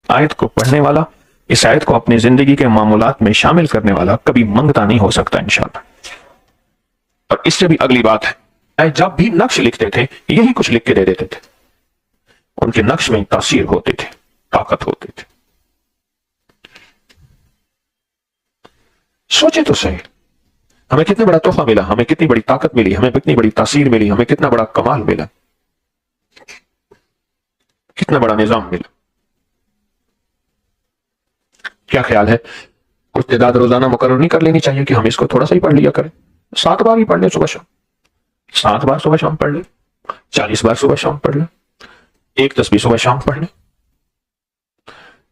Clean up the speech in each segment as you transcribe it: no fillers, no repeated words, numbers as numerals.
آیت کو پڑھنے والا، اس آیت کو اپنی زندگی کے معمولات میں شامل کرنے والا کبھی منگتا نہیں ہو سکتا انشاءاللہ۔ اور اس سے بھی اگلی بات ہے، جب بھی نقش لکھتے تھے یہی کچھ لکھ کے دے دیتے تھے، ان کے نقش میں تاثیر ہوتی تھی، طاقت ہوتی تھی۔ سوچے تو صحیح، ہمیں کتنا بڑا تحفہ ملا، ہمیں کتنی بڑی طاقت ملی، ہمیں کتنی بڑی تاثیر ملی، ہمیں کتنا بڑا کمال ملا، کتنا بڑا نظام ملا۔ کیا خیال ہے کچھ تعداد روزانہ مقرر نہیں کر لینی چاہیے کہ ہم اس کو تھوڑا سا ہی پڑھ لیا کریں؟ 7 بار ہی پڑھ لیں صبح شام، 7 بار صبح شام پڑھ لیں، 40 بار صبح شام پڑھ لیں، 1 تسبیح صبح شام پڑھ لیں۔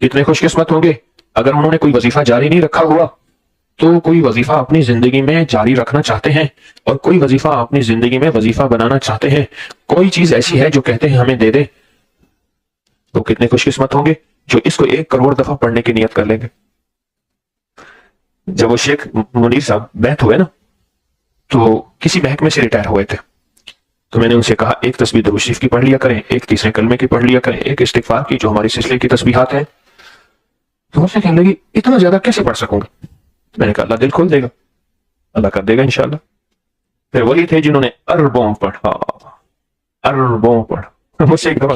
کتنے خوش قسمت ہوں گے اگر انہوں نے کوئی وظیفہ جاری نہیں رکھا ہوا تو کوئی وظیفہ اپنی زندگی میں جاری رکھنا چاہتے ہیں، اور کوئی وظیفہ اپنی زندگی میں وظیفہ بنانا چاہتے ہیں، کوئی چیز ایسی ہے جو کہتے ہیں ہمیں دے دے، تو کتنے خوش قسمت ہوں گے جو اس کو 1 کروڑ دفعہ پڑھنے کی نیت کر لیں گے۔ جب وہ شیخ منیر صاحب بیعت ہوئے نا تو کسی محکمے سے ریٹائر ہوئے تھے، تو میں نے ان سے کہا 1 تسبیح درود شریف کی پڑھ لیا کریں، 1 تیسرے کلمے کی پڑھ لیا کریں، 1 استغفار کی جو ہماری سلسلے کی تسبیحات ہیں۔ تو ان سے کہنے لگی اتنا زیادہ کیسے پڑھ سکوں گا؟ میں نے کہا اللہ دل کھول دے گا، اللہ کر دے گا انشاءاللہ۔ پھر وہی تھے جنہوں نے اربوں پڑھا، اربوں پڑھا۔ مجھ سے ایک دفعہ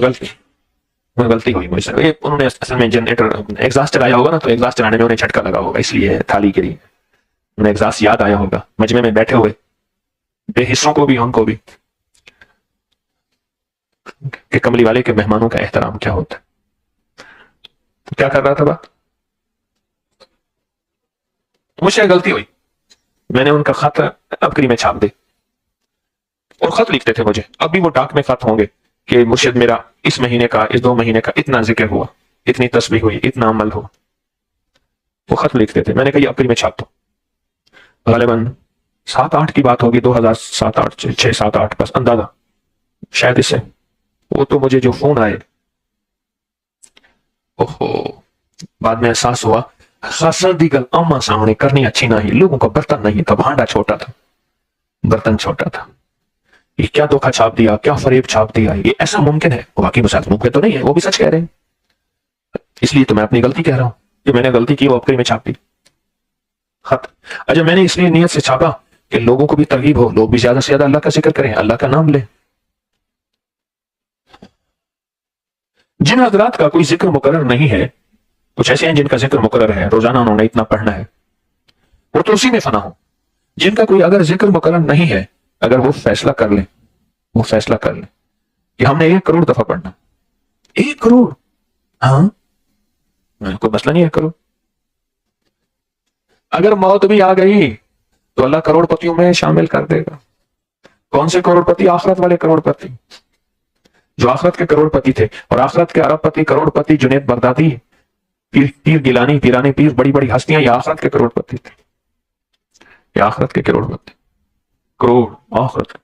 غلطی ہوئی مجھ سے، انہوں نے اصل میں جنریٹر ایگزاسٹ چلایا ہوگا نا، تو ایگزاسٹ چلانے میں انہیں جھٹکا لگا ہوگا، اس لیے تھالی گری، انہیں ایگزاسٹ یاد آیا ہوگا مجمع میں بیٹھے ہوئے بے حصوں کو بھی، ان کو بھی، کہ کملی والے کے مہمانوں کا احترام کیا ہوتا ہے۔ تو کیا کر رہا تھا بات، مجھ سے غلطی ہوئی، میں نے ان کا خط ابکری میں چھاپ دی، اور خط لکھتے تھے مجھے، اب بھی وہ ڈاک میں خط ہوں گے کہ مرشد میرا اس مہینے کا، اس 2 مہینے کا اتنا ذکر ہوا، اتنی تسبیح ہوئی، اتنا عمل ہوا، وہ خط لکھتے تھے۔ میں نے کہا یہ ابکری میں چھاپ دو، غالباً 7-8 کی بات ہوگی، 2007-8 6-7-8 بس اندازہ شاید اس سے۔ وہ تو مجھے جو فون آئے، اوہو، بعد میں احساس ہوا خاصا دیگر آمہ سامنے کرنی اچھی نہیں، لوگوں کا برتن نہیں تھا، بھانڈا چھوٹا تھا، برتن چھوٹا تھا، یہ کیا دھوکہ چھاپ دیا، کیا فریب چھاپ دیا، یہ ایسا ممکن ہے؟ باقی مسائل ممکن تو نہیں ہے، وہ بھی سچ کہہ رہے ہیں، اس لیے تو میں اپنی غلطی کہہ رہا ہوں کہ میں نے غلطی کی، وہ ابکری میں چھاپ دی خط۔ اچھا میں نے اس لیے نیت سے چھاپا کہ لوگوں کو بھی ترغیب ہو، لوگ بھی زیادہ سے زیادہ اللہ کا ذکر کریں، اللہ کا نام لیں۔ جن حضرات کا کوئی ذکر مقرر نہیں ہے، کچھ ایسے ہیں جن کا ذکر مقرر ہے، روزانہ انہوں نے اتنا پڑھنا ہے، وہ تو اسی میں فنا ہو۔ جن کا کوئی اگر ذکر مقرر نہیں ہے، اگر وہ فیصلہ کر لیں، وہ فیصلہ کر لیں کہ ہم نے 1 کروڑ دفعہ پڑھنا، 1 کروڑ، ہاں کوئی مسئلہ نہیں ہے، کرو۔ اگر موت بھی آ گئی تو اللہ کروڑ پتیوں میں شامل کر دے گا۔ کون سے کروڑ پتی؟ آخرت والے کروڑ پتی، جو آخرت کے کروڑ پتی تھے، اور آخرت کے ارب پتی، کروڑ پتی، جنید بغدادی، پیر گیلانی، پیرانی پیر، بڑی بڑی ہستیاں، یہ آخرت کے کروڑ پتی تھے، یہ آخرت کے کروڑ پتی، کروڑ آخرت۔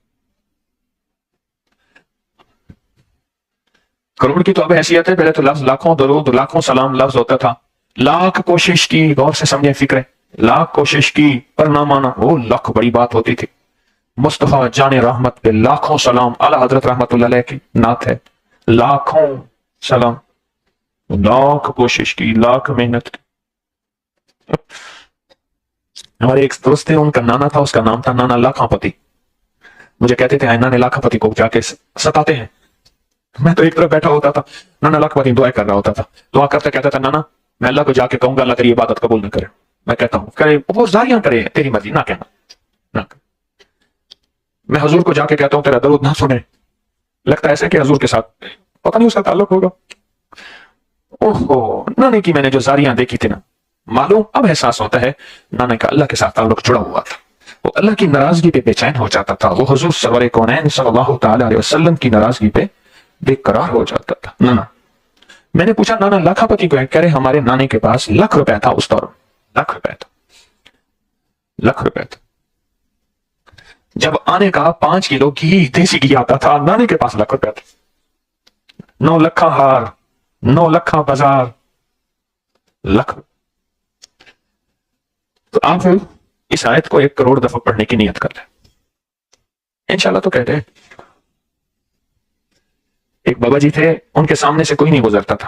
کروڑ کی تو اب حیثیت ہے، پہلے تو لفظ لاکھوں درود، لاکھوں سلام لفظ ہوتا تھا، لاکھ کوشش کی، غور سے سمجھیں فکریں، لاکھ کوشش کی پر نہ مانا، وہ لاکھ بڑی بات ہوتی تھی۔ مصطفیٰ جان رحمت پہ لاکھوں سلام، اعلیٰ حضرت رحمت اللہ علیہ کی نعت ہے، لاکھوں سلام، لاکھ کوشش کی، لاکھ محنت کی۔ ہمارے ایک دوست تھے، ان کا نانا تھا، اس کا نام تھا نانا لاکھاں پتی۔ مجھے کہتے تھے نانا لاکھاں پتی کو جا کے ستاتے ہیں، میں تو ایک طرف بیٹھا ہوتا تھا، نانا لاکھاں پتی دعا کر رہا ہوتا تھا، دعا کرتا کہتا تھا نانا میں اللہ کو جا کے کہوں گا اللہ تیری عبادت قبول نہ کرے۔ میں کہتا ہوں کرے، وہ زاریاں کرے، تیری مرضی، نہ کہنا، نہ کر۔ میں حضور کو جا کے کہتا ہوں تیرا درود نہ سنے، لگتا ایسا کہ حضور کے ساتھ پتہ نہیں اس کا تعلق ہوگا۔ اوہو، نانے کی میں نے جو زاریاں دیکھی تھی نا، معلوم اب احساس ہوتا ہے نانے کا اللہ کے ساتھ تعلق جڑا ہوا تھا، وہ اللہ کی ناراضگی پہ بے چین ہو جاتا تھا، وہ حضور سرور کونین صلی اللہ تعالی علیہ وسلم کی ناراضگی پہ بے قرار ہو جاتا تھا۔ نانا، میں نے پوچھا نانا لاکھاں پتی کو ہے؟ کہہ رہے ہمارے نانے کے پاس ₹1,00,000 تھا اس دور، ₹1,00,000 تھا، ₹1,00,000 تھا۔ جب آنے کا 5 کلو گھی، دیسی گھی آتا تھا، نانے کے پاس ₹1,00,000 تھا۔ 9 لکھاں ہار، 9 لکھاں بازار، لکھ۔ تو آپ اس آیت کو 1 کروڑ دفعہ پڑھنے کی نیت کر لیں انشاءاللہ۔ تو کہتے ہیں ایک بابا جی تھے، ان کے سامنے سے کوئی نہیں گزرتا تھا،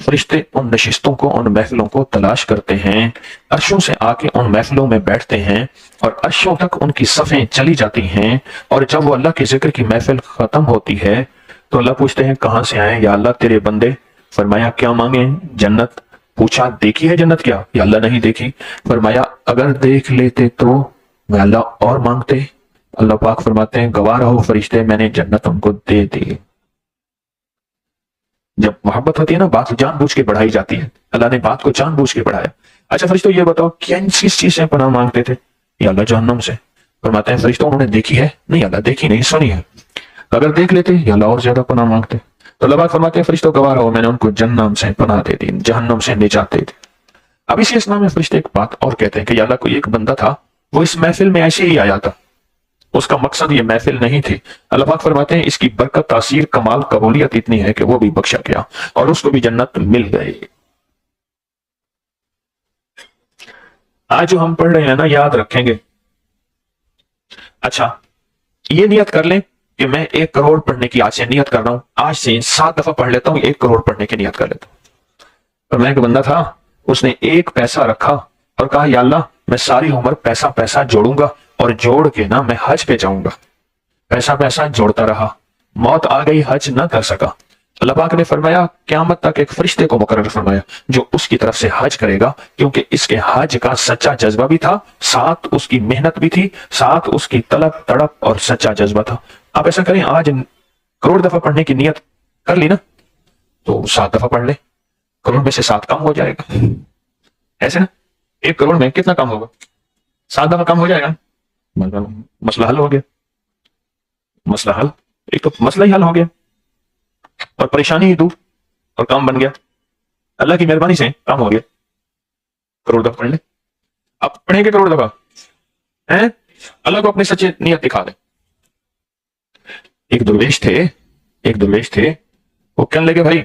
فرشتے ان نشستوں کو، ان محفلوں کو تلاش کرتے ہیں، عرشوں سے آ کے ان محفلوں میں بیٹھتے ہیں اور عرشوں تک ان کی صفیں چلی جاتی ہیں، اور جب وہ اللہ کے ذکر کی محفل ختم ہوتی ہے تو اللہ پوچھتے ہیں کہاں سے آئے یا اللہ تیرے بندے؟ فرمایا کیا مانگیں؟ جنت۔ پوچھا دیکھی ہے جنت کیا؟ یا اللہ نہیں دیکھی۔ فرمایا اگر دیکھ لیتے تو میں اللہ اور مانگتے۔ اللہ پاک فرماتے ہیں گواہ رہو فرشتے، میں نے جنت ان کو دے دی۔ جب محبت ہوتی ہے نا، بات جان بوجھ کے بڑھائی جاتی ہے، اللہ نے بات کو جان بوجھ کے بڑھایا۔ اچھا فرشتوں یہ بتاؤ کس چیز سے پناہ مانگتے تھے؟ یا اللہ جہنم سے۔ فرماتے ہیں فرشتوں انہوں نے دیکھی ہے؟ نہیں اللہ دیکھی نہیں، سنی ہے۔ اگر دیکھ لیتے یا اللہ اور زیادہ پناہ مانگتے۔ تو اللہ پاک فرماتے ہیں فرشتوں گواہ رہو، میں نے ان کو جہنم سے پناہ دے دی، جہنم سے نجات دے دی۔ اب اسی اسلام میں فرشتے ایک بات اور کہتے ہیں کہ یا اللہ کوئی ایک بندہ تھا، وہ اس محفل میں ایسے ہی آیا تھا، اس کا مقصد یہ محفل نہیں تھی۔ اللہ پاک فرماتے ہیں اس کی برکت، تاثیر، کمال، قبولیت اتنی ہے کہ وہ بھی بخشا گیا اور اس کو بھی جنت مل گئی۔ آج جو ہم پڑھ رہے ہیں نا، یاد رکھیں گے۔ اچھا یہ نیت کر لیں کہ میں 1 کروڑ پڑھنے کی آج سے نیت کر رہا ہوں، آج سے 7 دفعہ پڑھ لیتا ہوں، 1 کروڑ پڑھنے کی نیت کر لیتا ہوں۔ اور میں ایک بندہ تھا، اس نے 1 پیسہ رکھا اور کہا یا اللہ میں ساری عمر پیسہ پیسہ جوڑوں گا اور جوڑ کے نا میں حج پہ جاؤں گا۔ پیسہ پیسہ جوڑتا رہا، موت آ گئی، حج نہ کر سکا۔ اللہ پاک نے فرمایا قیامت تک ایک فرشتے کو مقرر فرمایا جو اس کی طرف سے حج کرے گا، کیونکہ اس کے حج کا سچا جذبہ بھی تھا، ساتھ اس کی محنت بھی تھی، ساتھ اس کی طلب تڑپ اور سچا جذبہ تھا۔ آپ ایسا کریں، آج کروڑ دفعہ پڑھنے کی نیت کر لی نا، تو 7 دفعہ پڑھ لیں، کروڑ میں سے 7 کم ہو جائے گا۔ ایسے نا 1 کروڑ میں کتنا کم ہوگا؟ 7 دفعہ کم ہو جائے گا، مسئلہ حل ہو گیا۔ مسئلہ حل، ایک تو مسئلہ ہی حل ہو گیا اور پریشانی ہی دور اور کام بن گیا، اللہ کی مہربانی سے کام ہو گیا۔ کروڑ دفعہ پڑھ لیں، اب پڑھیں گے کروڑ دفعہ، اللہ کو اپنے سچے نیت دکھا دیں۔ ایک درویش تھے، وہ کہنے لگے بھائی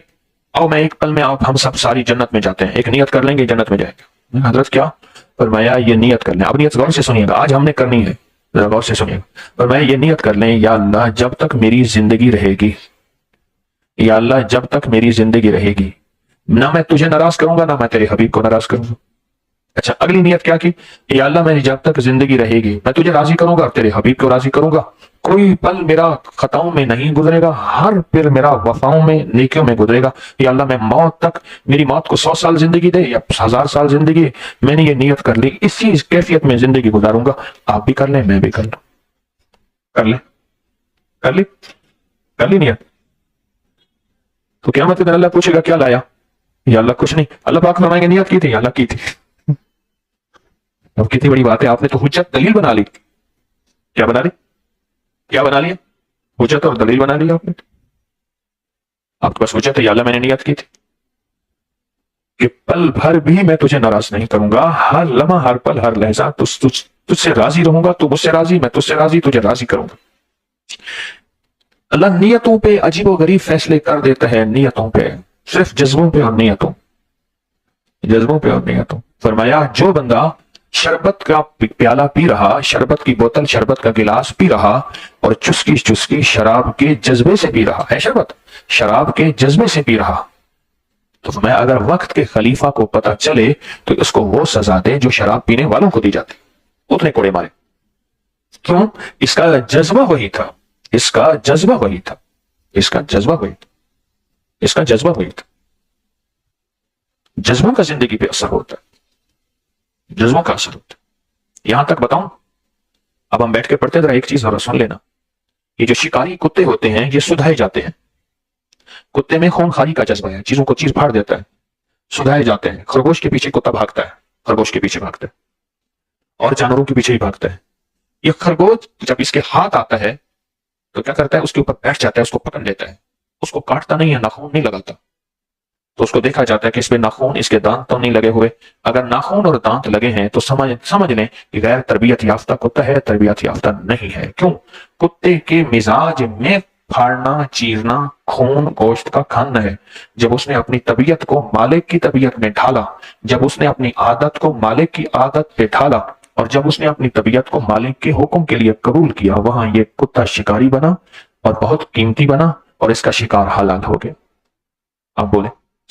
آؤ میں ایک پل میں آپ ہم سب ساری جنت میں جاتے ہیں، ایک نیت کر لیں گے جنت میں جائیں گے۔ حضرت کیا؟ فرمایا یہ نیت کر لیں، اب نیت غور سے سنیے گا، آج ہم نے کرنی ہے، ذرا غور سے سنیے گا۔ فرمایا یہ نیت کر لیں یا اللہ جب تک میری زندگی رہے گی، یا اللہ جب تک میری زندگی رہے گی، نہ میں تجھے ناراض کروں گا، نہ میں تیرے حبیب کو ناراض کروں گا۔ اچھا اگلی نیت کیا کی؟ یا اللہ میری جب تک زندگی رہے گی میں تجھے راضی کروں گا اور تیرے حبیب کو راضی کروں گا، کوئی پل میرا خطاؤں میں نہیں گزرے گا، ہر پل میرا وفاؤں میں، نیکیوں میں گزرے گا۔ یا اللہ میں موت تک، میری موت کو 100 سال زندگی دے یا 1000 سال زندگی، میں نے یہ نیت کر لی، اسی کیفیت میں زندگی گزاروں گا۔ آپ بھی کر لیں، میں بھی کر لوں، کر لی نیت۔ تو قیامت کے دن اللہ پوچھے گا کیا لایا؟ یا اللہ کچھ نہیں۔ اللہ پاک فرمائیں گے نیت کی تھی؟ یا اللہ کی تھی۔ اب کتنی بڑی بات ہے، آپ نے تو حجت دلیل بنا لی۔ کیا بنا لیا؟ حجت اور دلیل بنا لی آپ نے۔ آپ کے پاس حجت ہے، یا اللہ میں نے نیت کی تھی کہ پل بھر بھی میں تجھے ناراض نہیں کروں گا، ہر لمحہ، ہر پل، ہر لہجہ تجھ سے راضی رہوں گا، تو مجھ سے راضی، میں تجھ سے راضی، تجھے راضی کروں گا۔ اللہ نیتوں پہ عجیب و غریب فیصلے کر دیتا ہے، نیتوں پہ، صرف جذبوں پہ اور نیتوں، فرمایا جو بندہ شربت کا پیالہ پی رہا، شربت کی بوتل، شربت کا گلاس پی رہا اور چسکی شراب کے جذبے سے پی رہا ہے، شراب کے جذبے سے پی رہا، تو فرمایا اگر وقت کے خلیفہ کو پتا چلے تو اس کو وہ سزا دے جو شراب پینے والوں کو دی جاتی، اتنے کوڑے مارے۔ کیوں؟ اس کا جذبہ وہی تھا، جذبوں کا زندگی پہ اثر ہوتا ہے، یہاں تک بتاؤں، اب ہم بیٹھ کے پڑھتے ذرا ایک چیز ذرا سن لینا۔ یہ جو شکاری کتے ہوتے ہیں یہ سدھائے جاتے ہیں، کتے میں خون خاری کا جذبہ ہے، چیزوں کو چیز پھاڑ دیتا ہے، سدھائے جاتے ہیں۔ خرگوش کے پیچھے کتا بھاگتا ہے، اور جانوروں کے پیچھے ہی بھاگتا ہے۔ یہ خرگوش جب اس کے ہاتھ آتا ہے تو کیا کرتا ہے؟ اس کے اوپر بیٹھ جاتا ہے، اس کو پکڑ لیتا ہے، اس کو کاٹتا نہیں ہے، ناخون نہیں لگاتا، تو اس کو دیکھا جاتا ہے کہ اس پہ ناخون، اس کے دانت تو نہیں لگے ہوئے، اگر ناخون اور دانت لگے ہیں تو سمجھ لیں کہ غیر تربیت یافتہ کتا ہے، تربیت یافتہ نہیں ہے۔ کیوں؟ کتے کے مزاج میں پھاڑنا، چیرنا، خون گوشت کا کھانا ہے۔ جب اس نے اپنی طبیعت کو مالک کی طبیعت میں ڈھالا، جب اس نے اپنی عادت کو مالک کی عادت پہ ڈھالا، اور جب اس نے اپنی طبیعت کو مالک کے حکم کے لیے قبول کیا، وہاں یہ کتا شکاری بنا اور بہت قیمتی بنا اور اس کا شکار حلال ہو گیا۔ آپ بولیں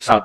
7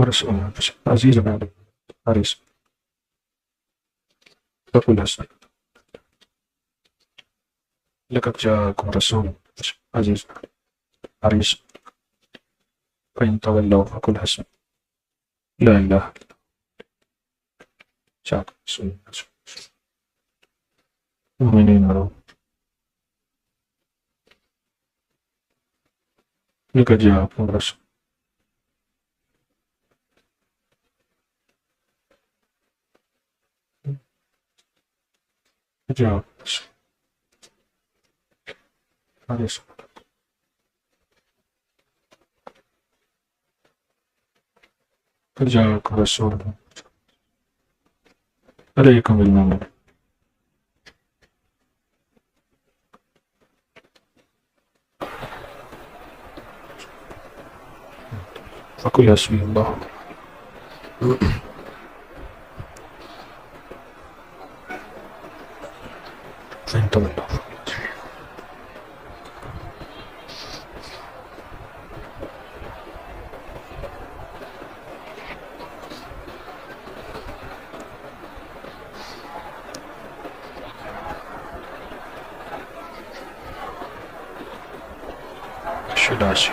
ورسوله عزيز عليكم حريص فكل حسن لقد جاءكم رسول عزيز حريص فإن تولوا فكل حسن لا إله إلا الله جاءكم رسول مؤمنين له لقد جاءكم رسول جاءكم رسول حريص قد جاءكم رسول عليكم بالمؤمنين فقل حسبي الله فإن تولوا شداسي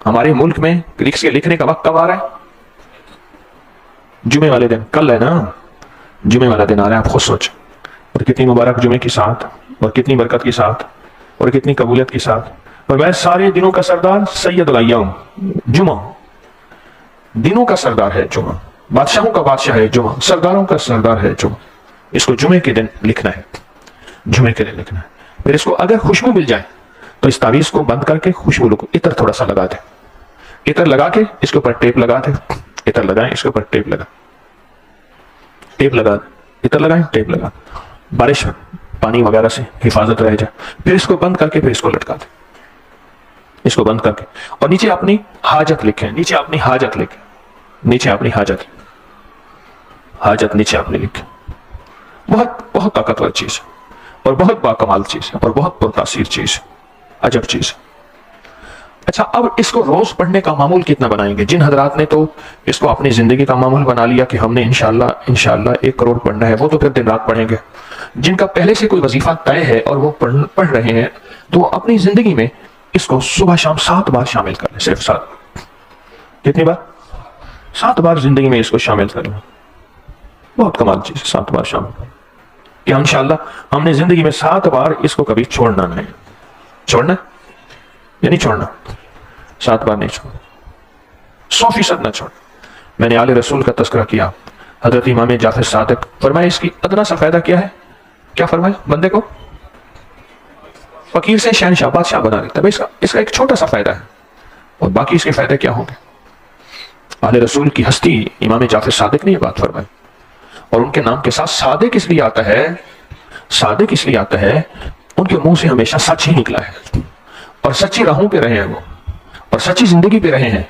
ہمارے ملک میں اس کے لکھنے کا وقت کب آ رہا ہے؟ جمعے والے دن، کل ہے نا، جمعے والا دن آ رہا ہے، آپ خود سوچیں، اور کتنی مبارک جمعے کی ساتھ، اور کتنی برکت کی ساتھ، اور کتنی قبولیت کی ساتھ. اور میں سارے دنوں کا سردار سید الایام جمعہ، دنوں کا سردار ہے جمعہ، بادشاہوں کا بادشاہ ہے جمعہ، سرداروں کا سردار ہے جمعہ. اس کو جمعے کے دن لکھنا ہے، جمعے کے دن لکھنا ہے. پھر اس کو اگر خوشبو مل جائے تو اس تعویذ کو بند کر کے خوشبو کو عطر تھوڑا سا لگا دیں، عطر لگا کے اس کے اوپر ٹیپ لگا دیں، عطر لگائیں، اس کے اوپر ٹیپ لگا، ٹیپ لگا دیں، عطر لگائیں، ٹیپ لگا، بارش پانی وغیرہ سے حفاظت رہ جائے. پھر اس کو بند کر کے پھر اس کو لٹکا دیں، اس کو بند کر کے، اور نیچے اپنی حاجت لکھیں، نیچے اپنی حاجت لکھیں، نیچے اپنی حاجت، حاجت نیچے اپنی لکھیں. بہت بہت طاقتور چیز ہے، اور بہت باکمال چیز ہے، اور بہت پرتاثیر چیز ہے، عجب چیز ہے. اچھا، اب اس کو روز پڑھنے کا معمول کتنا بنائیں گے؟ جن حضرات نے تو اس کو اپنی زندگی کا معمول بنا لیا کہ ہم نے انشاءاللہ 1 کروڑ پڑھنا ہے، وہ تو پھر دن رات پڑھیں گے. جن کا پہلے سے کوئی وظیفہ طے ہے اور وہ پڑھ رہے ہیں، تو اپنی زندگی میں اس کو صبح شام 7 بار شامل کر لیں، صرف 7. کتنی بار؟ 7 بار زندگی میں اس کو شامل کر لیں. بہت کمال چیز ہے، 7 بار شامل کر لیں کہ انشاءاللہ ہم نے زندگی میں 7 بار اس کو کبھی چھوڑنا نہیں. چھوڑنا یا نہیں چھوڑنا؟ 7 بار نہیں چھوڑنا، 100% نہ چھوڑنا. میں نے آل رسول کا تذکرہ کیا، حضرت امام جعفر صادق فرمایا اس کی ادنا سا فائدہ کیا ہے؟ کیا فرمایا؟ بندے کو فقیر سے شہنشاہ، بادشاہ بنا دیتا ہے. اس کا ایک چھوٹا سا فائدہ ہے، اور باقی اس کے فائدے کیا ہوں گے؟ آل رسول کی ہستی امام جعفر صادق نے یہ بات فرمائی. اور ان کے نام کے ساتھ صادق اس لیے آتا ہے، صادق اس لیے آتا ہے ان کے منہ سے ہمیشہ سچ ہی نکلا ہے، اور سچی راہوں پہ رہے ہیں وہ، اور سچی زندگی پہ رہے ہیں،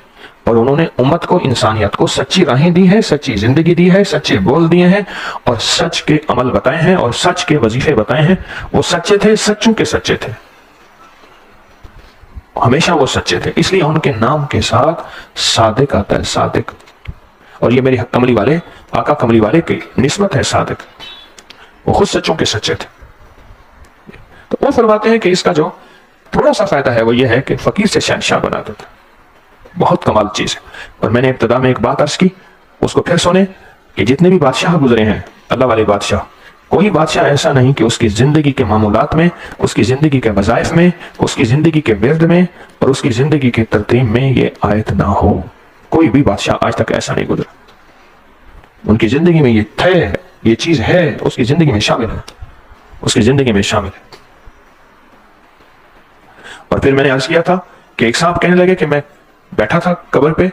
اور انہوں نے امت کو، انسانیت کو سچی راہیں دی ہیں، سچی زندگی دی ہے، سچے بول دیے ہیں، اور سچ کے عمل بتائے ہیں، اور سچ کے وظیفے بتائے ہیں. وہ سچے تھے، سچوں کے سچے تھے، ہمیشہ وہ سچے تھے. اس لیے ان کے نام کے ساتھ صادق آتا ہے، صادق. اور یہ میرے کملی والے آقا کملی والے کی نسبت ہے صادق، وہ خود سچوں کے سچے تھے. تو وہ فرماتے ہیں کہ اس کا جو تھوڑا سا فائدہ ہے وہ یہ ہے کہ فقیر سے شہنشاہ بنا دیتا. بہت کمال چیز ہے. اور میں نے ابتدا میں ایک بات عرض کی، اس کو پھر سنیں کہ جتنے بھی بادشاہ گزرے ہیں، اللہ والے بادشاہ، کوئی بادشاہ ایسا نہیں کہ اس کی زندگی کے معمولات میں، اس کی زندگی کے وظائف میں، اس کی زندگی کے ورد میں، اور اس کی زندگی کے ترتیب میں یہ آیت نہ ہو. کوئی بھی بادشاہ آج تک ایسا نہیں گزرا. ان کی زندگی میں یہ طے ہے، یہ چیز ہے، اس کی زندگی میں شامل ہے، اس کی زندگی میں شامل ہے. اور پھر میں نے عرض کیا تھا کہ ایک صاحب کہنے لگے کہ میں بیٹھا تھا قبر پہ،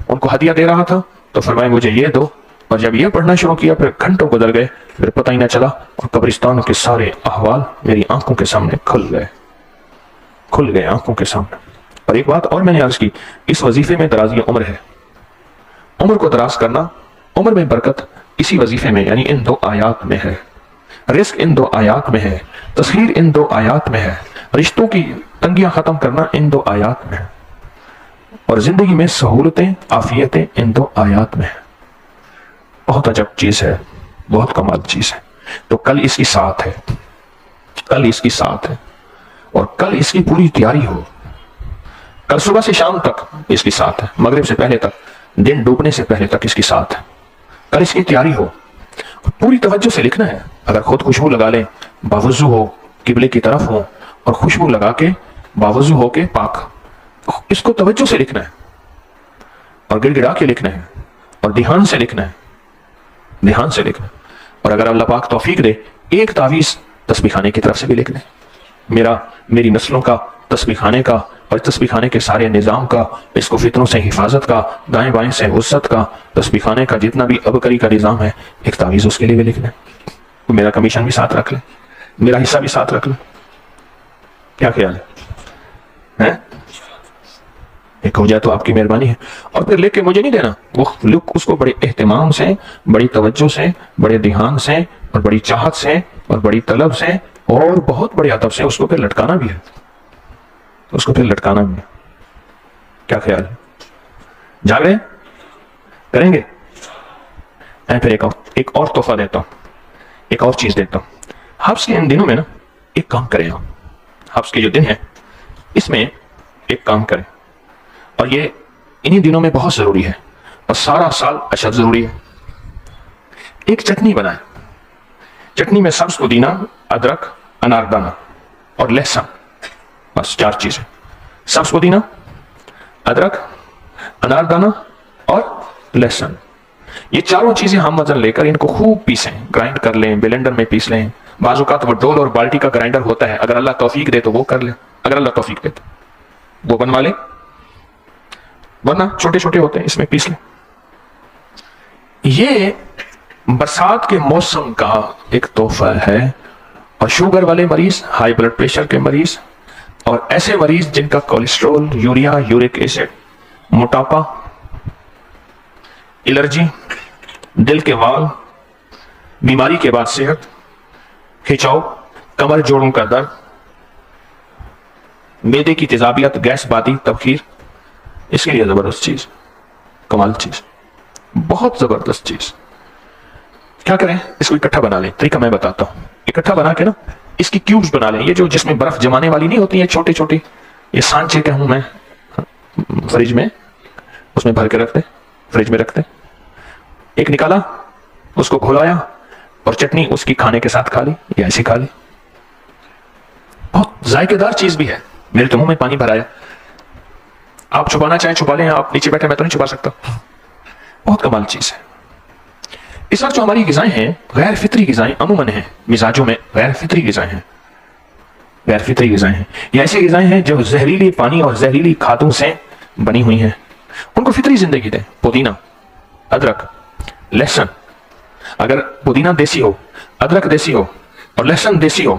ان کو ہدیہ دے رہا تھا، تو فرمائے مجھے یہ دو. اور جب یہ پڑھنا شروع کیا پھر گھنٹوں گزر گئے، پھر پتہ ہی نہ چلا، اور قبرستان کے سارے احوال میری آنکھوں کے سامنے کھل گئے آنکھوں کے سامنے. اور ایک بات اور میں نے عرض کی، اس وظیفے میں درازی عمر ہے. عمر کو دراز کرنا، عمر میں برکت اسی وظیفے میں، یعنی ان 2 آیات میں ہے. رزق ان 2 آیات میں ہے، تسخیر ان 2 آیات میں ہے، رشتوں کی تنگیاں ختم کرنا ان 2 آیات میں ہے، اور زندگی میں سہولتیں، عافیتیں ان 2 آیات میں ہے. بہت عجب چیز ہے، بہت کمال چیز ہے. تو کل اس کی ساتھ ہے، کل اس کی ساتھ ہے، اور کل اس کی پوری تیاری ہو. کل صبح سے شام تک اس کی ساتھ ہے، مغرب سے پہلے تک، دن ڈوبنے سے پہلے تک اس کی ساتھ ہے. کل اس کی تیاری ہو، پوری توجہ سے لکھنا ہے. اگر خود خوشبو لگا لیں، باوضو ہو، قبلے کی طرف ہو، اور خوشبو لگا کے باوضو ہو کے پاک، اس کو توجہ سے لکھنا ہے، اور گڑ گڑا کے لکھنا ہے، اور دھیان سے لکھنا ہے، دھیان سے لکھنا ہے. اور اگر اللہ پاک توفیق دے، ایک تعویذ تسبیح خانے کی طرف سے بھی لکھ لیں. میری نسلوں کا تسبیح خانے کا، اور تسبیح خانے کے سارے نظام کا، اس کو فتنوں سے حفاظت کا، دائیں بائیں سے وسعت کا، تسبیح خانے کا جتنا بھی ابکری کا نظام ہے، ایک تعویذ اس کے لیے بھی لکھ لیں. میرا کمیشن بھی ساتھ رکھ لیں، میرا حصہ بھی ساتھ رکھ لیں. کیا خیال ہے؟ ایک ہو جائے تو آپ کی مہربانی ہے. اور پھر لکھ کے مجھے نہیں دینا، وہ لکھ اس کو بڑے اہتمام سے، بڑی توجہ سے، بڑے دھیان سے، اور بڑی چاہت سے، اور بڑی طلب سے، اور بہت بڑے ادب سے اس کو پھر لٹکانا بھی ہے، اس کو پھر لٹکانا بھی ہے. کیا خیال ہے؟ جا رہے کریں گے؟ میں پھر ایک اور تحفہ دیتا ہوں، ایک اور چیز دیتا ہوں. حبس کے ان دنوں میں نا ایک کام کریں آپ، حبس کے جو دن ہیں اس میں ایک کام کریں. اور یہ انہی دنوں میں بہت ضروری ہے اور سارا سال اشد ضروری ہے. ایک چٹنی بنائیں. چٹنی میں سبز پودینہ، ادرک، اناردانہ اور لہسن، بس 4 چیزیں. سبز پودینہ، ادرک، اناردانہ اور لہسن. یہ چاروں چیزیں ہم وزن لے کر ان کو خوب پیسیں، گرائنڈ کر لیں، بلینڈر میں پیس لیں. بعض اوقات وہ ڈول اور بالٹی کا گرائنڈر ہوتا ہے، اگر اللہ توفیق دے تو وہ کر لیں، اگر اللہ توفیق دے تو وہ بنوا لیں، ورنہ چھوٹے چھوٹے ہوتے ہیں اس میں پیس لیں. یہ برسات کے موسم کا ایک تحفہ ہے. اور شوگر والے مریض، ہائی بلڈ پریشر کے مریض اور ایسے مریض جن کا کولیسٹرول، یوریا، یورک ایسڈ، موٹاپا، الرجی، دل کے وال، بیماری کے بعد صحت، کھچاؤ، کمر جوڑوں کا درد، معدے کی تیزابیت، گیس بادی، تبخیر، اس کے لیے زبردست چیز، کمال چیز، بہت زبردست چیز. کیا کریں؟ اس کو اکٹھا بنا لیں. طریقہ میں بتاتا ہوں. اکٹھا بنا کے نا اس کی کیوبز بنا لیں. یہ جو جس میں برف جمانے والی نہیں ہوتی ہے، چھوٹے چھوٹے، یہ سانچے کہ ہوں میں فریج میں، اس میں بھر کے رکھ دیں، فریج میں رکھ دیں. ایک نکالا، اس کو گھولایا اور چٹنی اس کی کھانے کے ساتھ کھا لی یا ایسے کھا لی. بہت ذائقے دار چیز بھی ہے. میرے تو منہ میں پانی بھرایا. آپ چھپانا چاہیں چھپا لیں، آپ نیچے بیٹھے، میں تو نہیں چھپا سکتا. بہت کمال چیز ہے. اس وقت جو ہماری غذائیں ہیں غیر فطری غذائیں عموماً ہیں، مزاجوں میں غیر فطری غذائیں ہیں، غیر فطری غذائیں ہیں. یہ ایسی غذائیں ہیں جو زہریلی پانی اور زہریلی کھادوں سے بنی ہوئی ہیں. ان کو فطری زندگی دیں. پودینہ، ادرک، لہسن. اگر پودینہ دیسی ہو، ادرک دیسی ہو اور لہسن دیسی ہو،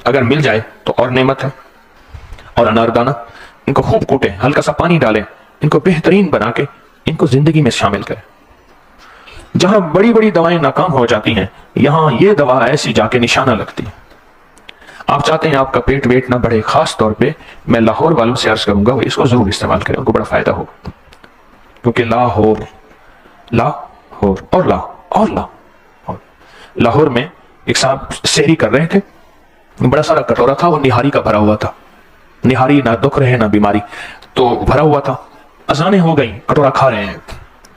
اگر مل جائے تو اور نعمت ہے. اور اناردانہ، ان کو خوب کوٹیں، ہلکا سا پانی ڈالیں، ان کو بہترین بنا کے ان کو زندگی میں شامل کریں. جہاں بڑی بڑی دوائیں ناکام ہو جاتی ہیں، یہاں یہ دوا ایسی جا کے نشانہ لگتی ہے. آپ چاہتے ہیں آپ کا پیٹ ویٹ نہ بڑھے، خاص طور پہ میں لاہور والوں سے عرض کروں گا وہ اس کو ضرور استعمال کریں، ان کو بڑا فائدہ ہوگا. کیونکہ لاہور میں ایک صاحب سحری کر رہے تھے. بڑا سارا کٹورا تھا، وہ نہاری کا بھرا ہوا تھا. نہاری نہ دکھ رہے نہ بیماری، تو بھرا ہوا تھا. اذانیں ہو گئی، کٹورا کھا رہے ہیں.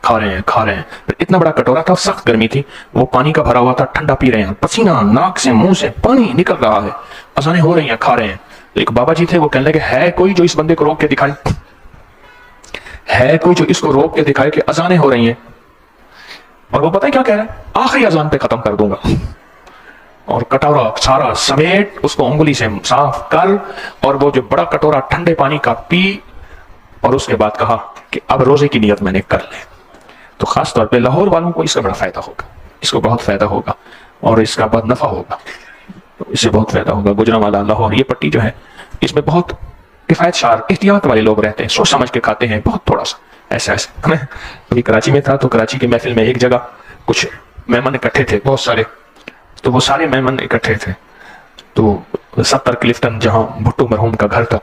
پھر اتنا بڑا کٹورا تھا، سخت گرمی تھی، وہ پانی کا بھرا ہوا تھا، ٹھنڈا پی رہے ہیں، پسینہ ناک سے منہ سے پانی نکل رہا ہے، اذانیں ہو رہی ہیں، کھا رہے ہیں. ایک بابا جی تھے، وہ کہنے لگے ہے کوئی جو اس بندے کو روک کے دکھائے، ہے کوئی جو اس کو روک کے دکھائے کہ اذانیں ہو رہی ہیں. اور وہ پتہ ہے کیا کہہ رہا ہے؟ آخری اذان پہ ختم کر دوں گا. اور کٹورا سارا سمیٹ اس کو انگلی سے صاف کر اور وہ جو بڑا کٹورا ٹھنڈے پانی کا پی، اور اس کے بعد کہا کہ اب روزے کی نیت میں نے کر لی. تو خاص طور پہ لاہور والوں کو اس کا بڑا فائدہ ہوگا، اس کو بہت فائدہ ہوگا اور اس کا بہت نفع ہوگا، اس سے بہت فائدہ ہوگا. گجرانوالہ، لاہور، یہ پٹی جو ہے اس میں بہت کفایت شار احتیاط والے لوگ رہتے ہیں، سوچ سمجھ کے کھاتے ہیں، بہت تھوڑا سا ایسے. میں ابھی کراچی میں تھا تو کراچی کی محفل میں ایک جگہ کچھ مہمان اکٹھے تھے، بہت سارے. تو وہ سارے مہمان اکٹھے تھے، تو 70 کلفٹن جہاں بھٹو مرحوم کا گھر تھا،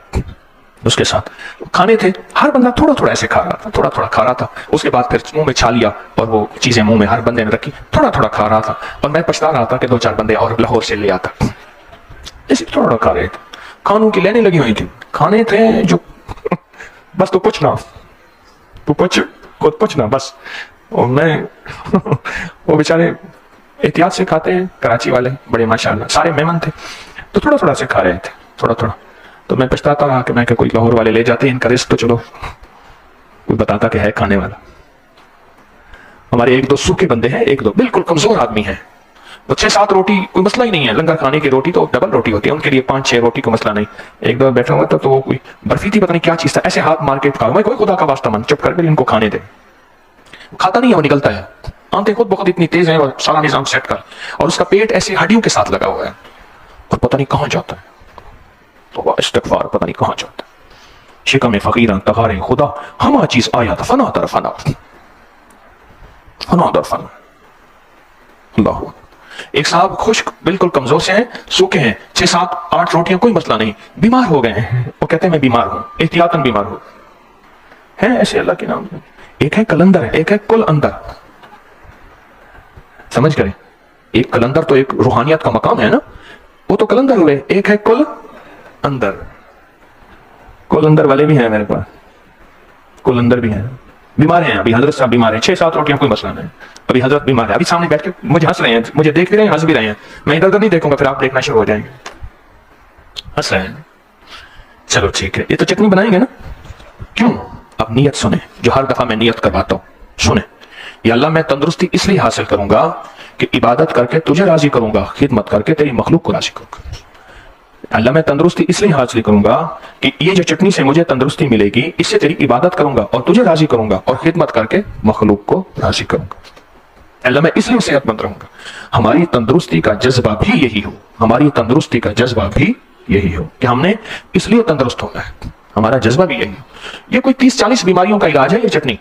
اس کے ساتھ کھانے تھے. ہر بندہ تھوڑا تھوڑا ایسے کھا رہا تھا، تھوڑا تھوڑا کھا رہا تھا. اس کے بعد پھر منہ میں چھا لیا اور وہ چیزیں منہ میں ہر بندے نے رکھی، تھوڑا تھوڑا کھا رہا تھا. اور میں پچھتا رہا تھا کہ 2-4 بندے اور لاہور سے لے آتا، ایسے تھوڑا تھوڑا کھا رہے تھے. کھانوں کی لینے لگی ہوئی تھی، کھانے تھے جو بس تو پوچھنا بس. اور میں وہ بیچارے احتیاط سے کھاتے ہیں، کراچی والے بڑے ماشاءاللہ، سارے مہمان تھے تو تھوڑا تھوڑا سے کھا رہے تھے، تھوڑا تھوڑا. تو میں پچھتاتا رہا کہ میں کہ کوئی لاہور والے لے جاتے ہیں، ان کا رزق تو چلو کوئی بتاتا کہ ہے کھانے والا. ہمارے 1-2 سوکھے بندے ہیں، 1-2 بالکل کمزور آدمی ہیں، وہ 6-7 روٹی کوئی مسئلہ ہی نہیں ہے. لنگر کھانے کی روٹی تو ڈبل روٹی ہوتی ہے ان کے لیے، 5-6 روٹی کو مسئلہ نہیں. ایک دو بیٹھا ہوا تھا تو وہ کوئی برفی تھی، پتہ نہیں کیا چیز تھا، ایسے ہاتھ مار کے کھا. میں کوئی خدا کا واسطہ من چپ کر کے ان کو کھانے دے. کھاتا نہیں ہے، وہ نکلتا ہے. آنتیں خود بخود اتنی تیز ہیں اور سارا نظام سیٹ کر، اور اس کا پیٹ ایسی ہڈیوں کے ساتھ لگا ہوا ہے اور پتہ نہیں کہاں جاتا ہے. تو استغفار، پتہ نہیں کہاں جاتا ہے. شکم فقیراں تغار خدا ہما چیز آیا تھا، فنا در فنا، فنا در فنا. اللہ. ایک صاحب خشک بالکل کمزور سے ہیں، سوکھے ہیں، 6-7-8 روٹیاں کوئی مسئلہ نہیں، بیمار ہو گئے ہیں. وہ کہتے ہیں میں بیمار ہوں، احتیاطاً بیمار ہوں. ہیں ایسے اللہ کے نام. ایک ہے کلندر، ایک ہے کل اندر. سمجھ گئے؟ ایک کلندر تو ایک روحانیت کا مقام ہے نا، وہ تو کلندر ہوئے. ایک ہے کل اندر. کل اندر والے بھی ہیں میرے پاس. کل اندر بھی ہیں، بیمار ہیں ابھی حضرت صاحب بیمار ہیں، 6-7 روٹیاں کوئی مسئلہ نہیں، ابھی حضرت بیمار ہے، ابھی سامنے بیٹھ کے مجھے ہنس رہے ہیں، مجھے دیکھ بھی رہے ہیں، ہنس بھی رہے ہیں، میں ادھر ادھر نہیں دیکھوں گا پھر آپ دیکھنا شروع ہو جائیں گے، ہنس رہے ہیں، چلو ٹھیک ہے، یہ تو چٹنی بنائیں گے نا، کیوں؟ اب نیت سنیں، جو ہر دفعہ میں نیت کرواتا ہوں، سنیں، یا اللہ میں تندرستی اس لیے حاصل کروں گا کہ عبادت کر کے تجھے راضی کروں گا، خدمت کر کے تیری مخلوق کو راضی کروں گا۔ اللہ میں تندرستی اس لیے حاصل کروں گا کہ یہ جو چٹنی سے مجھے تندرستی ملے گی، اس سے تیری عبادت کروں گا اور تجھے راضی کروں گا اور خدمت کر کے مخلوق کو راضی کروں گا۔ اللہ میں اس لیے صحت مند رہوں گا۔ ہماری تندرستی کا جذبہ بھی یہی ہو، ہماری تندرستی کا جذبہ بھی یہی ہو کہ ہم نے اس لیے تندرست ہونا ہے، ہمارا جذبہ بھی یہی ہو۔ یہ کوئی 30-40 بیماریوں کا علاج ہے یہ چٹنی،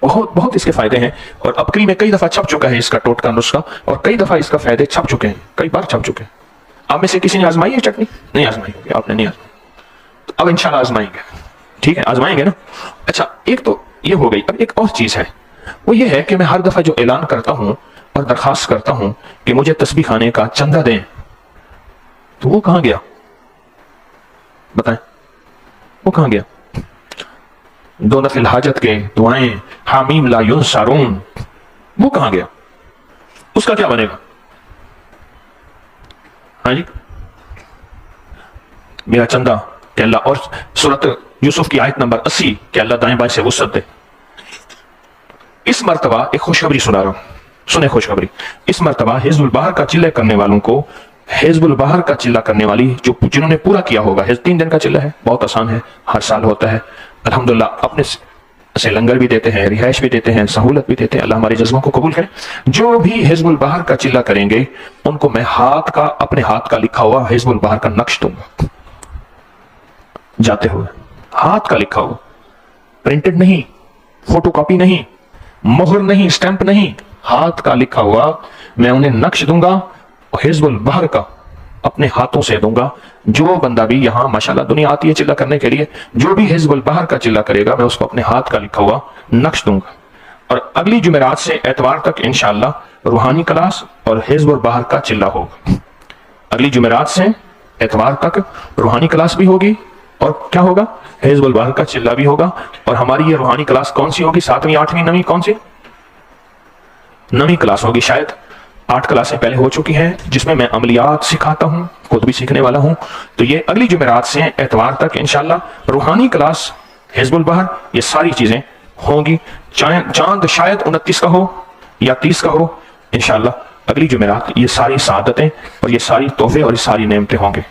بہت بہت اس کے فائدے ہیں، اور ابکری میں کئی دفعہ چھپ چکا ہے اس کا ٹوٹکا نسخہ، اور کئی دفعہ اس کا فائدے چھپ چکے ہیں، کئی بار چھپ چکے ہیں۔ آپ میں سے کسی نے آزمائی ہے چٹنی؟ نہیں آزمائی ہوگی، آپ نے نہیں آزمائی، تو اب انشاءاللہ آزمائیں گے، ٹھیک ہے آزمائیں گے نا۔ اچھا ایک تو یہ ہو گئی، اب ایک اور چیز ہے، وہ یہ ہے کہ میں ہر دفعہ جو اعلان کرتا ہوں اور درخواست کرتا ہوں کہ مجھے تسبیح خانے کا چندہ دیں، تو وہ کہاں گیا؟ بتائیں وہ کہاں گیا؟ دو نفل حاجت کے دعائیں حامیم لا ینصرون، وہ کہاں گیا؟ اس کا کیا بنے گا؟ ہاں جی میرا چندہ کہ اللہ، اور سورۃ یوسف کی آیت نمبر 80 کہ اللہ دائیں بائیں سے وسعت دے۔ اس مرتبہ ایک خوشخبری سنا رہا ہوں، سنیں خوشخبری، اس مرتبہ حزب البحر کا چلہ کرنے والوں کو، حزب البحر کا چلہ کرنے والی جنہوں نے پورا کیا ہوگا، 3 دن کا چلہ ہے، بہت آسان ہے، ہر سال ہوتا ہے الحمدللہ، اپنے سے لنگر بھی دیتے ہیں، رہائش بھی دیتے ہیں، سہولت بھی دیتے ہیں، اللہ ہمارے جذبوں کو قبول کرے۔ جو بھی حزب البحر کا چلہ کریں گے ان کو میں اپنے ہاتھ کا لکھا ہوا حزب البحر کا نقش دوں گا، جاتے ہوئے ہاتھ کا لکھا ہوا، پرنٹڈ نہیں، فوٹو کاپی نہیں، مہر نہیں، سٹیمپ نہیں، ہاتھ کا لکھا ہوا میں انہیں نقش دوں گا، اور حزب البحر کا اپنے ہاتھوں سے دوں گا۔ جو بندہ بھی یہاں ماشاءاللہ دنیا آتی ہے چلہ کرنے کے لیے، جو بھی حزب البحر کا چلہ کرے گا میں اس کو اپنے ہاتھ کا لکھا ہوا نقش دوں گا۔ اور اگلی جمعرات سے اتوار تک انشاءاللہ روحانی کلاس اور حزب البحر کا چلہ ہوگا۔ اگلی جمعرات سے اتوار تک روحانی کلاس بھی ہوگی، اور کیا ہوگا؟ حزب البحر کا چلہ بھی ہوگا۔ اور ہماری یہ روحانی کلاس کون سی ہوگی؟ 7ویں 8ویں 9ویں کون سی؟ 9ویں کلاس ہوگی شاید، 8 کلاسیں پہلے ہو چکی ہیں جس میں میں عملیات سکھاتا ہوں، خود بھی سیکھنے والا ہوں۔ تو یہ اگلی جمعرات سے اتوار تک انشاءاللہ روحانی کلاس، حزب البحر، یہ ساری چیزیں ہوں گی۔ چاند شاید 29 کا ہو یا 30 کا ہو، انشاءاللہ اگلی جمعرات یہ ساری سعادتیں اور یہ ساری تحفے اور یہ ساری نعمتیں ہوں گے۔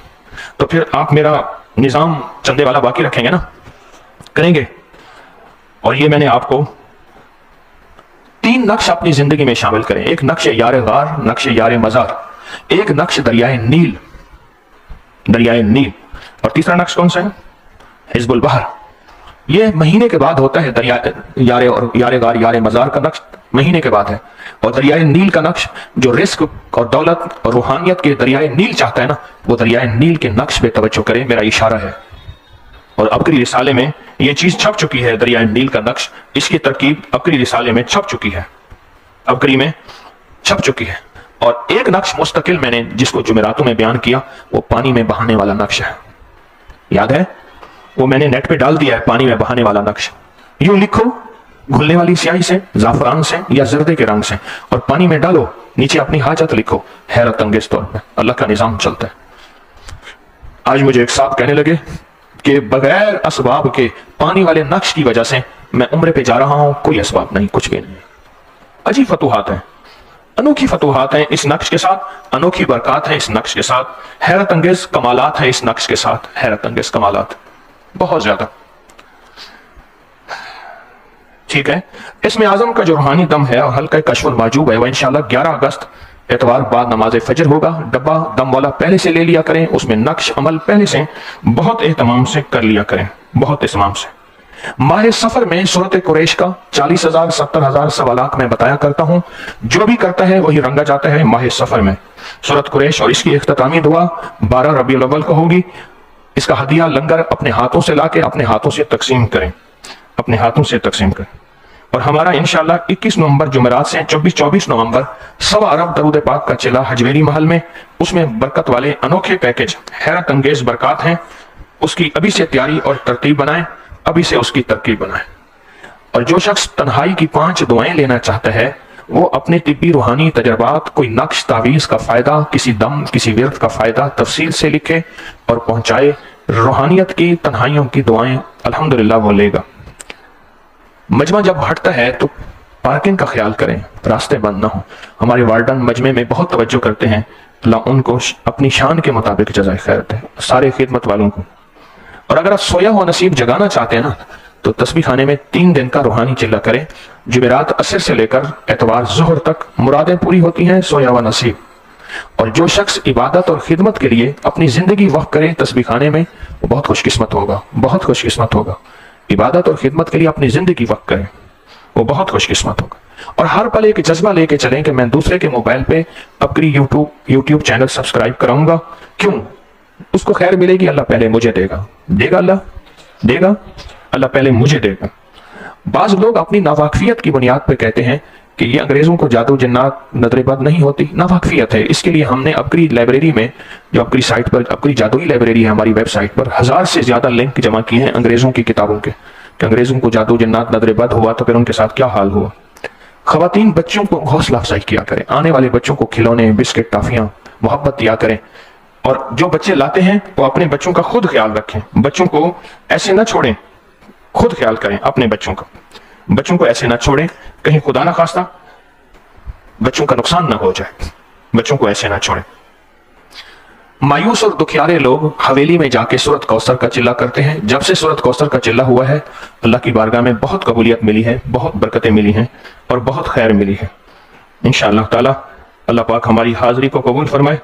تو پھر آپ میرا نظام چندے والا باقی رکھیں گے نا؟ کریں گے؟ اور یہ میں نے آپ کو 3 نقش اپنی زندگی میں شامل کریں، ایک نقش یار غار، نقش یار مزار، ایک نقش دریائے نیل، دریائے نیل، اور تیسرا نقش کون سا ہے؟ حزب البحر۔ یہ مہینے کے بعد ہوتا ہے، یار غار یار مزار کا نقش مہینے کے بعد ہے، اور دریائے نیل کا نقش جو رزق اور دولت اور روحانیت کے دریائے نیل چاہتا ہے نا، وہ دریائے نیل کے نقش پہ توجہ کرے، میرا اشارہ ہے۔ اور ابکری رسالے میں یہ چیز چھپ چکی ہے، دریائے نیل کا نقش، اس کی ترکیب ابکری رسالے میں چھپ چکی ہے، ابکری میں چھپ چکی ہے۔ اور ایک نقش مستقل میں نے جس کو جمعراتوں میں بیان کیا، وہ پانی میں بہانے والا نقش ہے، یاد ہے؟ وہ میں نے نیٹ پہ ڈال دیا ہے، پانی میں بہانے والا نقش۔ یوں لکھو گھلنے والی سیاہی سے، زعفران سے یا زردے کے رنگ سے، اور پانی میں ڈالو، نیچے اپنی حاجت لکھو، حیرت انگیز طور پہ اللہ کا نظام چلتا ہے۔ آج مجھے ایک صاحب کہنے لگے کہ بغیر اسباب کے پانی والے نقش کی وجہ سے میں عمرے پہ جا رہا ہوں، کوئی اسباب نہیں، کچھ بھی نہیں۔ عجیب فتوحات ہیں، انوکھی فتوحات ہیں اس نقش کے ساتھ، انوکھی برکات ہیں اس نقش کے ساتھ، حیرت انگیز کمالات ہیں اس نقش کے ساتھ، حیرت انگیز کمالات بہت زیادہ۔ ٹھیک ہے، اسم اعظم کا جو روحانی دم ہے اور حلقہ کشف المحجوب ہے، وہ انشاءاللہ 11 اگست اتوار بعد نماز فجر ہوگا۔ ڈبہ دم والا پہلے سے لے لیا کریں، اس میں نقش عمل پہلے سے بہت اہتمام سے کر لیا کریں، بہت اہتمام سے۔ ماہ سفر میں سورۃ قریش کا 40,000 70,000 سوالات میں بتایا کرتا ہوں، جو بھی کرتا ہے وہی رنگا جاتا ہے ماہ سفر میں۔ سورۃ قریش اور اس کی اختتامی دعا 12 ربیع الاول کو ہوگی۔ اس کا ہدیہ لنگر اپنے ہاتھوں سے لا کے اپنے ہاتھوں سے تقسیم کریں، اپنے ہاتھوں سے تقسیم کریں۔ اور ہمارا انشاءاللہ 21 نومبر جمعرات سے 24 نومبر 1.25 ارب درود پاک کا چلا حجویری محل میں، اس میں برکت والے انوکھے پیکج، حیرت انگیز برکات ہیں۔ اس کی ابھی سے تیاری اور ترتیب بنائیں، ابھی سے اس کی ترکیب بنائیں۔ اور جو شخص تنہائی کی 5 دعائیں لینا چاہتا ہے وہ اپنے طبی روحانی تجربات، کوئی نقش تعویذ کا فائدہ، کسی دم، کسی ورد کا فائدہ تفصیل سے لکھے اور پہنچائے۔ روحانیت کی تنہائیوں کی دعائیں الحمدللہ وہ لے گا۔ مجمع جب ہٹتا ہے تو پارکنگ کا خیال کریں، راستے بند نہ ہوں۔ ہمارے وارڈن مجمع میں بہت توجہ کرتے ہیں، اللہ ان کو اپنی شان کے مطابق جزائے خیر دے، سارے خدمت والوں کو۔ اور اگر آپ سویا ہوا نصیب جگانا چاہتے ہیں نا تو تسبیح خانے میں 3 دن کا روحانی چلہ کریں۔ جمعرات عصر سے لے کر اتوار ظہر تک مرادیں پوری ہوتی ہیں سویا ہوا نصیب۔ اور جو شخص عبادت اور خدمت کے لیے اپنی زندگی وقف کرے تسبیح خانے میں، وہ بہت خوش قسمت ہوگا، بہت خوش قسمت ہوگا۔ عبادت اور خدمت کے لیے اپنی زندگی وقف کریں، وہ بہت خوش قسمت ہوگا۔ اور ہر پل ایک جذبہ لے کے چلیں کہ میں دوسرے کے موبائل پہ اپنی یوٹیوب چینل سبسکرائب کراؤں گا۔ کیوں؟ اس کو خیر ملے گی، اللہ پہلے مجھے دے گا، اللہ پہلے مجھے دے گا۔ بعض لوگ اپنی ناواقفیت کی بنیاد پہ کہتے ہیں کہ یہ انگریزوں کو جادو جنات نظر بد نہیں ہوتی، ناواقفیت ہے۔ اس کے لیے ہم نے اپنی لائبریری میں، جو اپنی سائٹ پر، اپنی جادوئی لائبریری ہے ہماری ویب سائٹ پر، 1000 سے زیادہ لنک جمع کیے ہیں انگریزوں کی کتابوں کے، کہ انگریزوں کو جادو جنات نظر بد ہوا تو پھر ان کے ساتھ کیا حال ہوا۔ خواتین بچوں کو حوصلہ افزائی کیا کریں، آنے والے بچوں کو کھلونے، بسکٹ، ٹافیاں، محبت دیا کریں۔ اور جو بچے لاتے ہیں وہ اپنے بچوں کا خود خیال رکھیں، بچوں کو ایسے نہ چھوڑیں، خود خیال کریں اپنے بچوں کا، بچوں کو ایسے نہ چھوڑیں، کہیں خدا نہ خواستہ بچوں کا نقصان نہ ہو جائے، بچوں کو ایسے نہ چھوڑیں۔ مایوس اور دکھیارے لوگ حویلی میں جا کے سورت کوثر کا چلہ کرتے ہیں۔ جب سے سورت کوثر کا چلہ ہوا ہے اللہ کی بارگاہ میں بہت قبولیت ملی ہے، بہت برکتیں ملی ہیں اور بہت خیر ملی ہے۔ انشاءاللہ تعالی اللہ پاک ہماری حاضری کو قبول فرمائے۔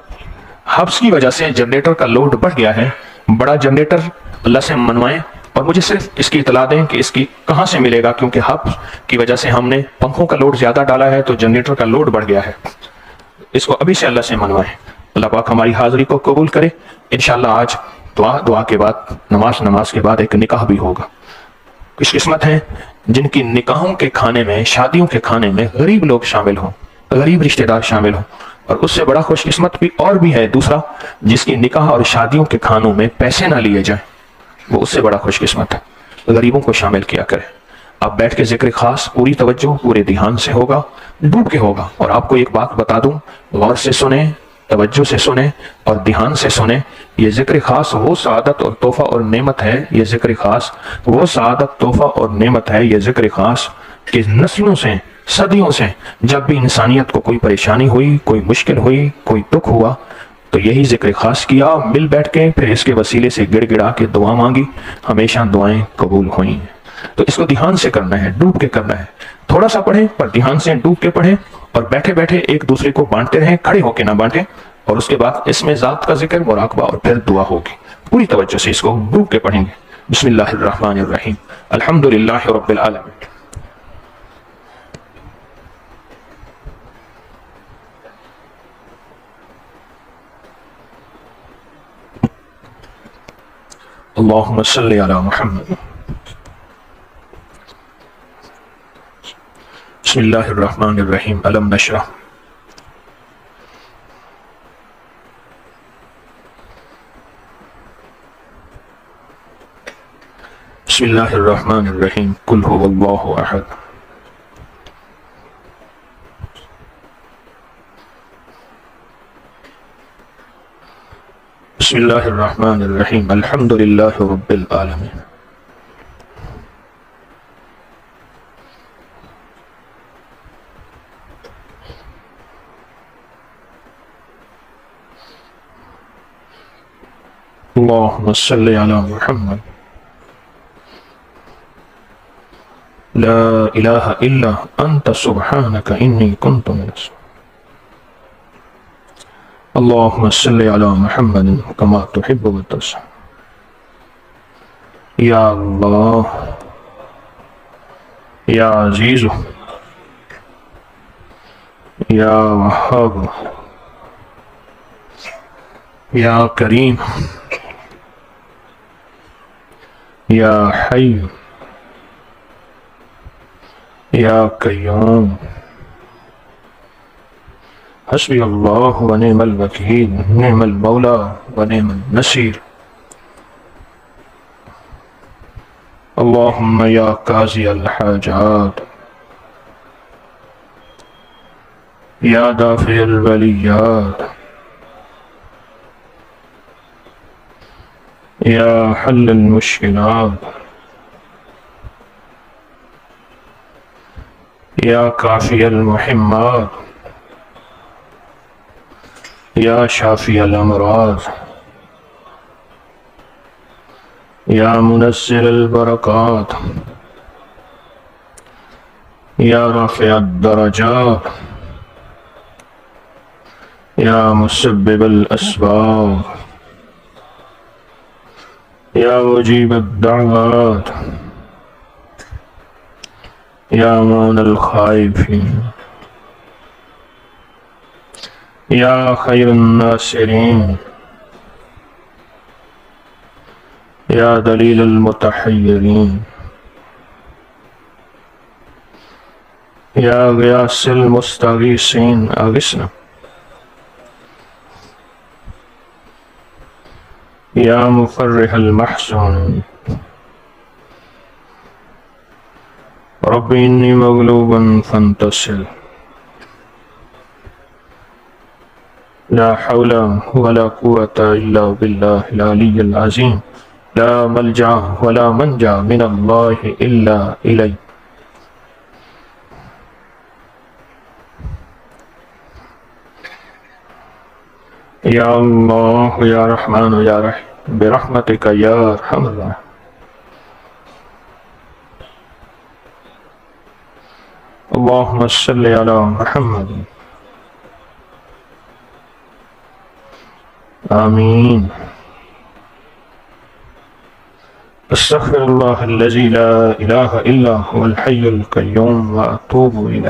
حبس کی وجہ سے جنریٹر کا لوڈ بڑھ گیا ہے، بڑا جنریٹر اللہ سے منوائیں اور مجھے صرف اس کی اطلاع دیں کہ اس کی کہاں سے ملے گا، کیونکہ حبس کی وجہ سے ہم نے پنکھوں کا لوڈ زیادہ ڈالا ہے تو جنریٹر کا لوڈ بڑھ گیا ہے۔ اس کو ابھی سے اللہ سے منوائیں، اللہ پاک ہماری حاضری کو قبول کرے۔ انشاءاللہ آج دعا کے بعد نماز کے بعد ایک نکاح بھی ہوگا۔ کچھ قسمت ہیں جن کی نکاحوں کے کھانے میں، شادیوں کے کھانے میں غریب لوگ شامل ہوں، غریب رشتہ دار شامل ہوں، اور اس سے بڑا خوش قسمت بھی اور بھی ہے دوسرا، جس کی نکاح اور شادیوں کے کھانوں میں پیسے نہ لیے جائیں، وہ اس سے بڑا خوش قسمت ہے۔ غریبوں کو شامل کیا کریں۔ آپ بیٹھ کے ذکر خاص پوری توجہ، پورے دھیان سے ہوگا، ڈوب کے ہوگا۔ اور آپ کو ایک بات بتا دوں، غور سے سنیں، توجہ سے سنیں اور دھیان سے سنیں، یہ ذکر خاص وہ سعادت اور تحفہ اور نعمت ہے، یہ ذکر خاص وہ سعادت، تحفہ اور نعمت ہے، یہ ذکر خاص کہ نسلوں سے، صدیوں سے جب بھی انسانیت کو کوئی پریشانی ہوئی، کوئی مشکل ہوئی، کوئی دکھ ہوا تو یہی ذکر خاص کیا، مل بیٹھ کے، پھر اس کے وسیلے سے گڑ گڑا کے دعا مانگی، ہمیشہ دعائیں قبول ہوئیں۔ تو اس کو دھیان سے کرنا ہے، ڈوب کے کرنا ہے۔ تھوڑا سا پڑھیں پر دھیان سے ڈوب کے پڑھیں، اور بیٹھے بیٹھے ایک دوسرے کو بانٹتے رہیں، کھڑے ہو کے نہ بانٹیں۔ اور اس کے بعد اس میں ذات کا ذکر، مراقبہ اور پھر دعا ہوگی۔ پوری توجہ سے اس کو ڈوب کے پڑھیں گے۔ بسم اللہ الرحمن الرحیم، الحمدللہ رب العالمین۔ اللہم صلی علی محمد۔ بسم اللہ الرحمن الرحیم، الم نشرح۔ بسم اللہ الرحمن الرحیم، قل هو اللہ احد۔ بسم اللہ الرحمن الرحیم، الحمد للہ رب العالمین۔ اللہم صلی علی محمد۔ لا الہ الا انت سبحانک انی کنت من الظالمین۔ اللہم صلی علی محمد کما تحب و ترضی۔ یا اللہ، یا عزیز، یا وہاب، یا کریم، یا حی، یا قیوم، حسبی اللہ و نعم الوکیل، نعم المولا و نعم النصیر۔ اللهم یا قاضی الحاجات یا دافع البلیات یا حل المشکلات یا کافی المحمات یا شافی الامراض یا منزل البرکات یا رافع الدرجات یا مسبب الاسباب یا مجیب الدعوات یا معین الخائفین یا خیر الناصرین یا دلیل المتحیرین یا غیاث المستغیثین اغثنا یا مفرح المحزون رب انی مغلوب فانتصر لا حول ولا قوة الا باللہ العلی العظیم لا ملجا ولا منجا من اللہ الا الیہ یا اللہ یا رحمان یا رحیم برحمتک یا ارحم الراحمین اللہم صلی علی محمد آمین استغفر اللہ الذی لا الہ الا هو الحی القیوم واتوب الیہ